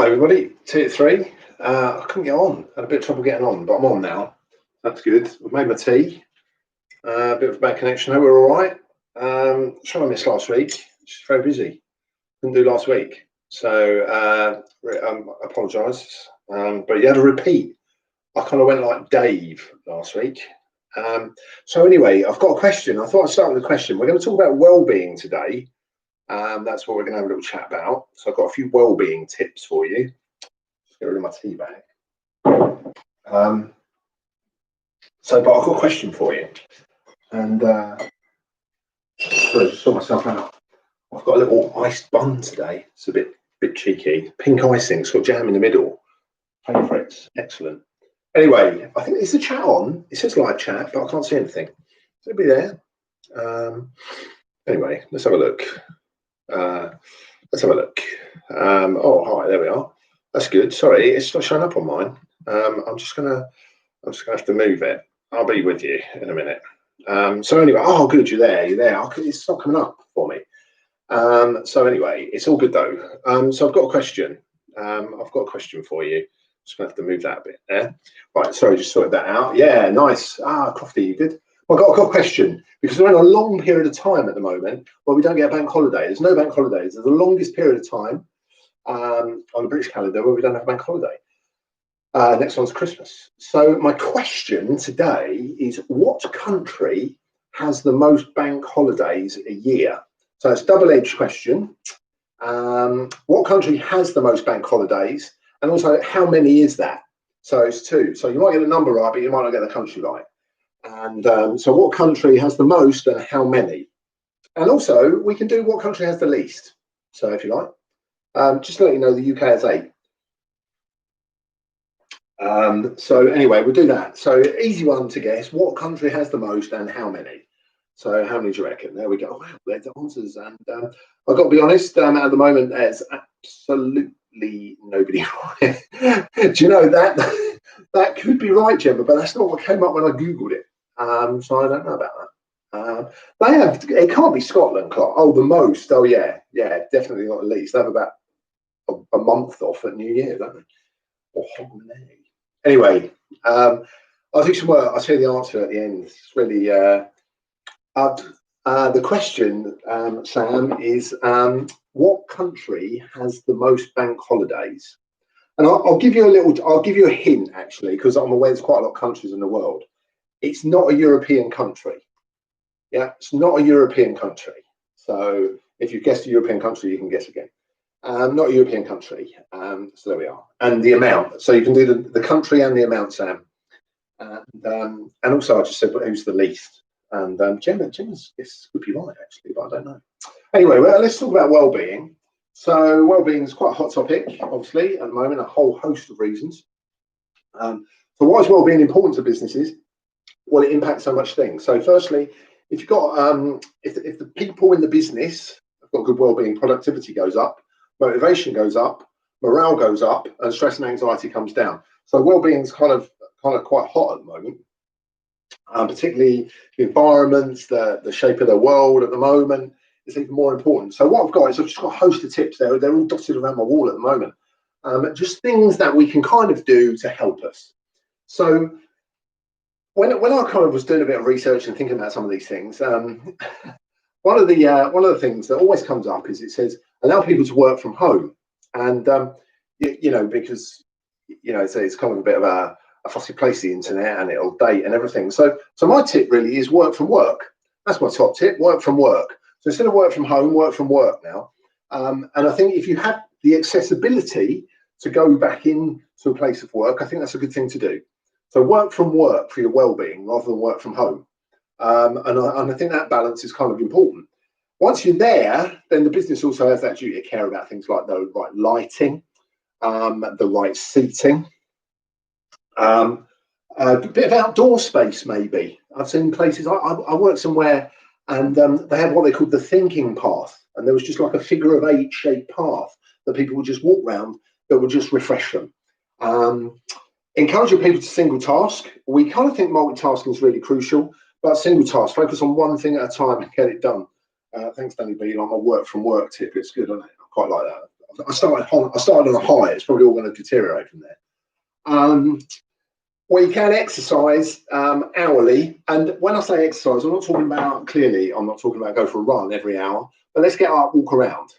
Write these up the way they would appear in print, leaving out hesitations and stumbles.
everybody, tea at 3. I couldn't get on, had a bit of trouble getting on, but I'm on now. That's good. I've made my tea. A bit of a bad connection. No, we're all right. Sorry I missed last week. Just very busy. Couldn't do last week. So I apologise. But you had a repeat. I kind of went like Dave last week. So anyway, I've got a question. I thought I'd start with a question. We're going to talk about well-being today. That's what we're going to have a little chat about. So I've got a few well-being tips for you. Just get rid of my tea bag. But I've got a question for you. And just sort myself out. I've got a little iced bun today. It's a bit cheeky. Pink icing. It's got jam in the middle. Favourites. Excellent. Anyway, I think is the chat on. It says live chat, but I can't see anything. So it'll be there. Anyway, let's have a look. Oh, hi, there we are. That's good. Sorry, it's not showing up on mine. I'm just gonna have to move it. I'll be with you in a minute. So anyway, oh, good, you're there. It's not coming up for me. So anyway, it's all good though. So I've got a question. I've got a question for you. Just gonna have to move that a bit there. Right, sorry, just sorted that out. Yeah, nice. Crofty, you good? Well, I've got a question, because we're in a long period of time at the moment where we don't get a bank holiday. There's no bank holidays. There's the longest period of time on the British calendar where we don't have a bank holiday. Next one's Christmas. So my question today is, what country has the most bank holidays a year? So it's a double-edged question. What country has the most bank holidays? And also, how many is that? So it's 2. So you might get the number right, but you might not get the country right. And so what country has the most and how many? And also, we can do what country has the least. So if you like, just to let you know, the UK has 8. So anyway, we'll do that. So easy one to guess. What country has the most and how many? So how many do you reckon? There we go. Wow, there's the answers. And I've got to be honest, at the moment, there's absolutely nobody right. Do you know that could be right, Gemma, but that's not what came up when I Googled it. So I don't know about that. They have, it can't be Scotland, Clark. Oh, the most. Oh, yeah, definitely not the least. They have about a month off at New Year, don't they? Or holiday. Anyway, I'll do some work. I'll tell you the answer at the end. It's really the question, Sam, is what country has the most bank holidays? And I'll give you a hint actually, because I'm aware there's quite a lot of countries in the world. It's not a European country. Yeah, it's not a European country. So if you've guessed a European country, you can guess again. Not a European country. So there we are. And the amount. So you can do the country and the amount, Sam. And also I just said who's the least. And Gemma's guess would be right actually, but I don't know. Anyway, well, let's talk about well-being. So well-being is quite a hot topic, obviously, at the moment, a whole host of reasons. So why is well-being important to businesses? Well, it impacts so much things. So firstly, if you've got if the people in the business have got good well-being, productivity goes up, motivation goes up, morale goes up, and stress and anxiety comes down. So well-being is kind of quite hot at the moment, particularly the environments, the shape of the world at the moment is even more important. So what I've got is I've just got a host of tips there. They're all dotted around my wall at the moment. Just things that we can kind of do to help us. So when I kind of was doing a bit of research and thinking about some of these things, one of the things that always comes up is it says allow people to work from home, and because it's kind of a bit of a fussy place, the internet, and it'll date and everything. So my tip really is work from work. That's my top tip. Work from work. So instead of work from home, work from work now. And I think if you have the accessibility to go back into a place of work, I think that's a good thing to do. So work from work for your well-being rather than work from home. And I think that balance is kind of important. Once you're there, then the business also has that duty to care about things like the right lighting, the right seating, a bit of outdoor space maybe. I've seen places, I worked somewhere and they had what they called the thinking path. And there was just like a figure of 8 shaped path that people would just walk around that would just refresh them. Encouraging people to single task. We kind of think multitasking is really crucial, but single task, focus on one thing at a time and get it done. Thanks, Danny B, on my work from work tip. It's good, isn't it? I quite like that. I started on a high. It's probably all going to deteriorate from there. Well, you can exercise hourly, and when I say exercise, I'm not talking about go for a run every hour, but let's get up, walk around,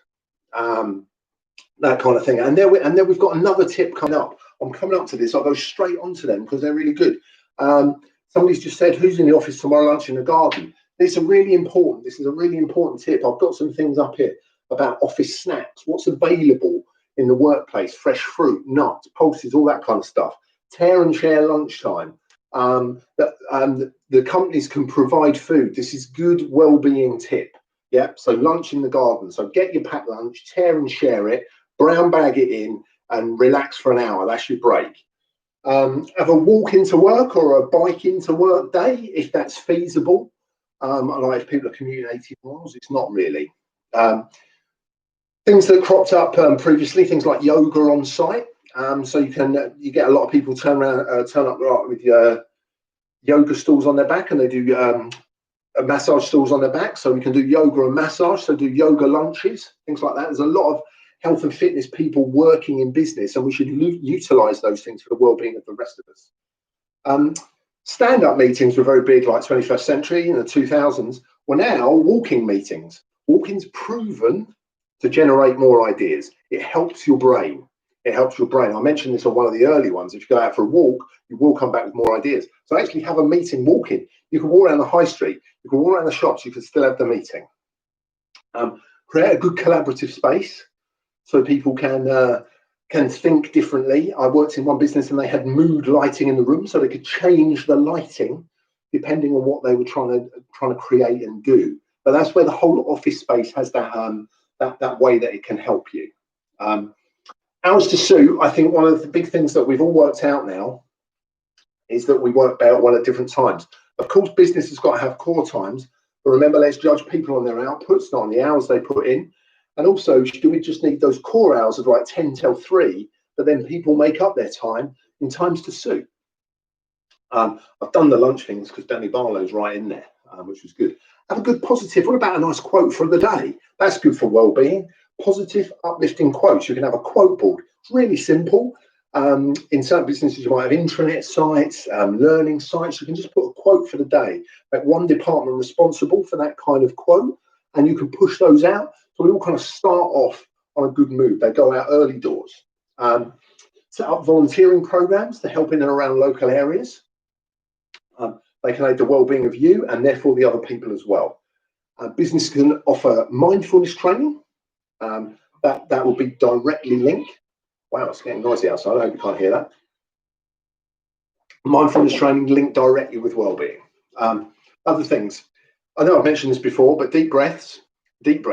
that kind of thing. And then we've got another tip coming up. I'm coming up to this. I'll go straight onto them because they're really good. Somebody's just said, "Who's in the office tomorrow lunch in the garden?" This is a really important tip. I've got some things up here about office snacks. What's available in the workplace? Fresh fruit, nuts, pulses, all that kind of stuff. Tear and share lunchtime. The companies can provide food. This is good well-being tip. Yeah. So lunch in the garden. So get your packed lunch, tear and share it, brown bag it in, and relax for an hour. That's your break. Have a walk into work or a bike into work day if that's feasible. Like if people are commuting 80 miles, it's not really. Things that cropped up previously, things like yoga on site. So you get a lot of people turn up with yoga stools on their back, and they do massage stools on their back. So we can do yoga and massage. So do yoga lunches, things like that. There's a lot of health and fitness people working in business, and we should utilize those things for the well-being of the rest of us. Stand-up meetings were very big, like 21st century in the 2000s. Well, now walking meetings. Walking's proven to generate more ideas. It helps your brain. I mentioned this on one of the early ones. If you go out for a walk, you will come back with more ideas. So actually have a meeting walking. You can walk around the high street. You can walk around the shops. You can still have the meeting. Create a good collaborative space so people can think differently. I worked in one business and they had mood lighting in the room, so they could change the lighting depending on what they were trying to create and do. But that's where the whole office space has that way that it can help you. Hours to suit, I think one of the big things that we've all worked out now is that we work better well at different times. Of course, business has got to have core times, but remember, let's judge people on their outputs, not on the hours they put in. And also, do we just need those core hours of like 10 till 3, but then people make up their time in times to suit? I've done the lunch things because Danny Barlow's right in there, which was good. Have a good positive. What about a nice quote for the day? That's good for well-being. Positive, uplifting quotes. You can have a quote board. It's really simple. In certain businesses, you might have intranet sites, learning sites. You can just put a quote for the day. Make one department responsible for that kind of quote, and you can push those out. So we all kind of start off on a good mood. They go out early doors. Set up volunteering programs to help in and around local areas. They can aid the well-being of you and therefore the other people as well. Business can offer mindfulness training. That will be directly linked. Wow, it's getting noisy outside. I hope you can't hear that. Mindfulness training linked directly with well-being. Other things. I know I've mentioned this before, but deep breaths, deep,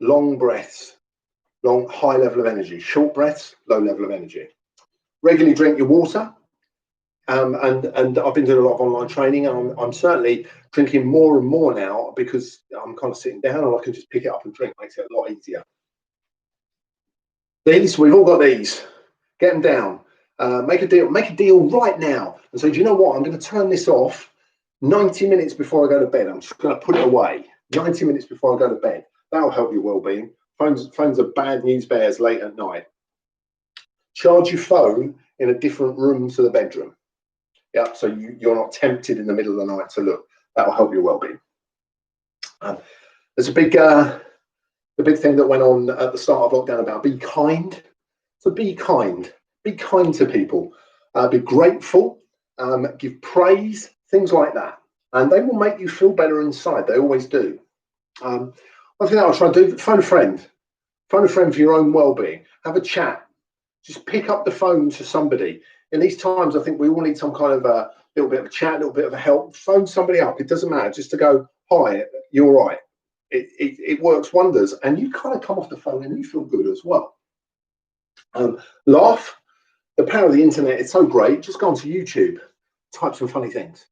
long breaths, long, high level of energy, short breaths, low level of energy. Regularly drink your water. And I've been doing a lot of online training, and I'm certainly drinking more and more now because I'm kind of sitting down and I can just pick it up and drink. Makes it a lot easier. These, we've all got these. Get them down. Make a deal right now and say, do you know what? I'm going to turn this off 90 minutes before I go to bed. I'm just going to put it away 90 minutes before I go to bed. That'll help your well-being. Phones are bad news bears late at night. Charge your phone in a different room to the bedroom. Yeah, so you're not tempted in the middle of the night to look. That'll help your well-being. There's the big thing that went on at the start of lockdown about be kind. So be kind to people. Be grateful. Give praise. Things like that, and they will make you feel better inside. They always do. One thing that I'll try and do: phone a friend for your own well-being. Have a chat. Just pick up the phone to somebody. In these times, I think we all need some kind of a little bit of a chat, a little bit of a help. Phone somebody up. It doesn't matter. Just to go, hi, you're right. It works wonders. And you kind of come off the phone and you feel good as well. Laugh. The power of the internet is so great. Just go onto YouTube. Type some funny things.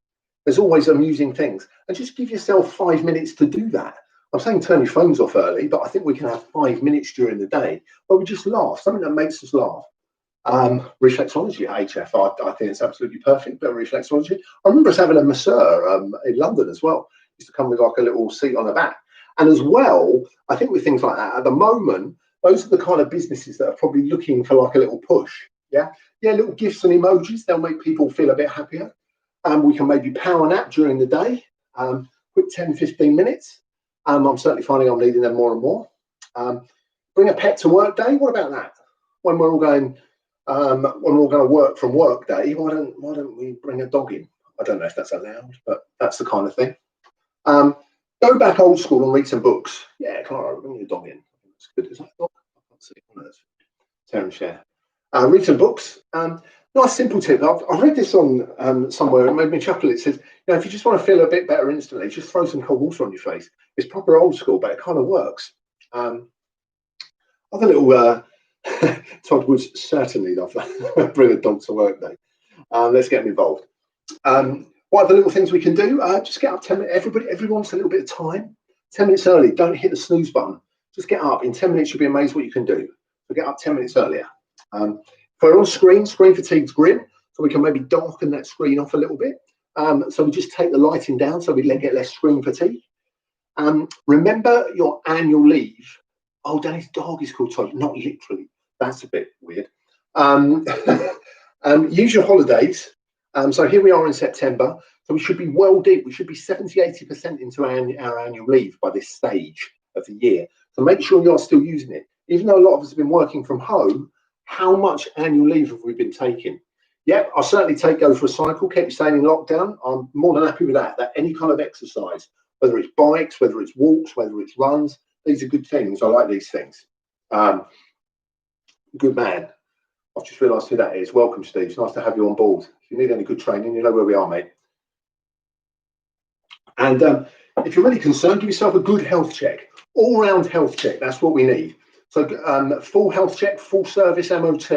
There's always amusing things. And just give yourself 5 minutes to do that. I'm saying turn your phones off early, but I think we can have 5 minutes during the day where we just laugh. Something that makes us laugh. Reflexology at HF, I think it's absolutely perfect. But reflexology, I remember us having a masseur in London as well. Used to come with like a little seat on the back, and as well, I think with things like that, at the moment those are the kind of businesses that are probably looking for like a little push. Yeah, little gifts and emojis, they'll make people feel a bit happier. We can maybe power nap during the day, quick 10-15 minutes. I'm certainly finding I'm needing them more and more. Bring a pet to work day. What about that? When we're all going to work from work day, why don't we bring a dog in? I don't know if that's allowed, but that's the kind of thing. Go back old school and read some books. Yeah, Clara, bring your dog in. That's good. Is that a dog? I can't see. Oh, no, that's tear and share. Read some books. Nice simple tip. I read this on somewhere. It made me chuckle. It says, if you just want to feel a bit better instantly, just throw some cold water on your face. It's proper old school, but it kind of works. Other little Todd would certainly love that. Bring a dog to work day. Let's get them involved. What are the little things we can do? Just get up 10 minutes. Everybody wants a little bit of time. 10 minutes early. Don't hit the snooze button. Just get up. In 10 minutes, you'll be amazed what you can do. So get up 10 minutes earlier. If we're on screen fatigue's grim, so we can maybe darken that screen off a little bit. So we just take the lighting down so we get less screen fatigue. Remember your annual leave. Oh, Danny's dog is called Todd, not literally. That's a bit weird. Use your holidays. So here we are in September. So we should be well deep. We should be 70-80% into our annual leave by this stage of the year. So make sure you're still using it. Even though a lot of us have been working from home, how much annual leave have we been taking? Yep, I'll certainly go for a cycle, keep staying in lockdown. I'm more than happy with that. That any kind of exercise, whether it's bikes, whether it's walks, whether it's runs, these are good things. I like these things. Good man. I've just realised who that is. Welcome, Steve. It's nice to have you on board. If you need any good training, you know where we are, mate. And if you're really concerned, give yourself a good health check. All-round health check. That's what we need. So full health check, full service MOT.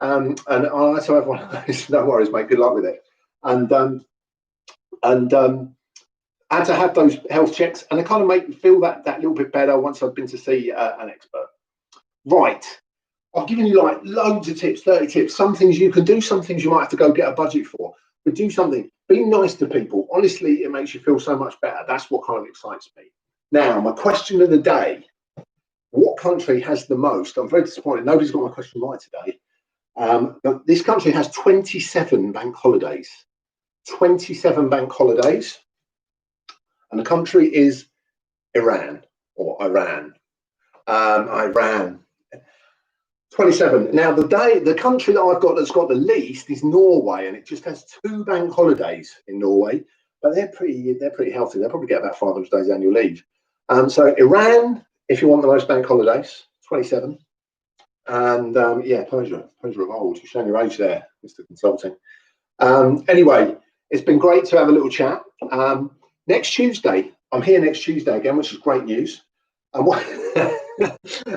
And I like to have one of those. No worries, mate. Good luck with it. And to have those health checks, and they kind of make me feel that little bit better once I've been to see an expert. Right. I've given you like loads of tips, 30 tips. Some things you can do, some things you might have to go get a budget for. But do something. Be nice to people. Honestly, it makes you feel so much better. That's what kind of excites me. Now, my question of the day. What country has the most? I'm very disappointed. Nobody's got my question right today. But this country has 27 bank holidays. 27 bank holidays. And the country is Iran or Iran. Iran. 27. Now, the country that I've got that's got the least is Norway, and it just has 2 bank holidays in Norway. But they're pretty healthy. They'll probably get about 500 days annual leave. So Iran, if you want the most bank holidays, 27. And Persia of old. You're showing your age there, Mr. Consulting. Anyway, it's been great to have a little chat. Next Tuesday, I'm here next Tuesday again, which is great news.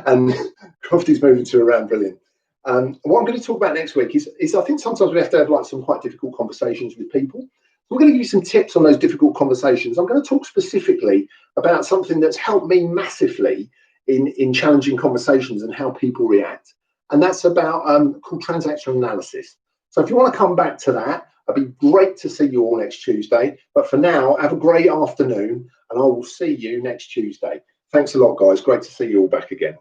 And Crofty's moving to Iran, brilliant. What I'm going to talk about next week is I think sometimes we have to have like some quite difficult conversations with people. We're going to give you some tips on those difficult conversations. I'm going to talk specifically about something that's helped me massively in challenging conversations and how people react. And that's about called transactional analysis. So if you want to come back to that, it'd be great to see you all next Tuesday. But for now, have a great afternoon, and I will see you next Tuesday. Thanks a lot, guys. Great to see you all back again.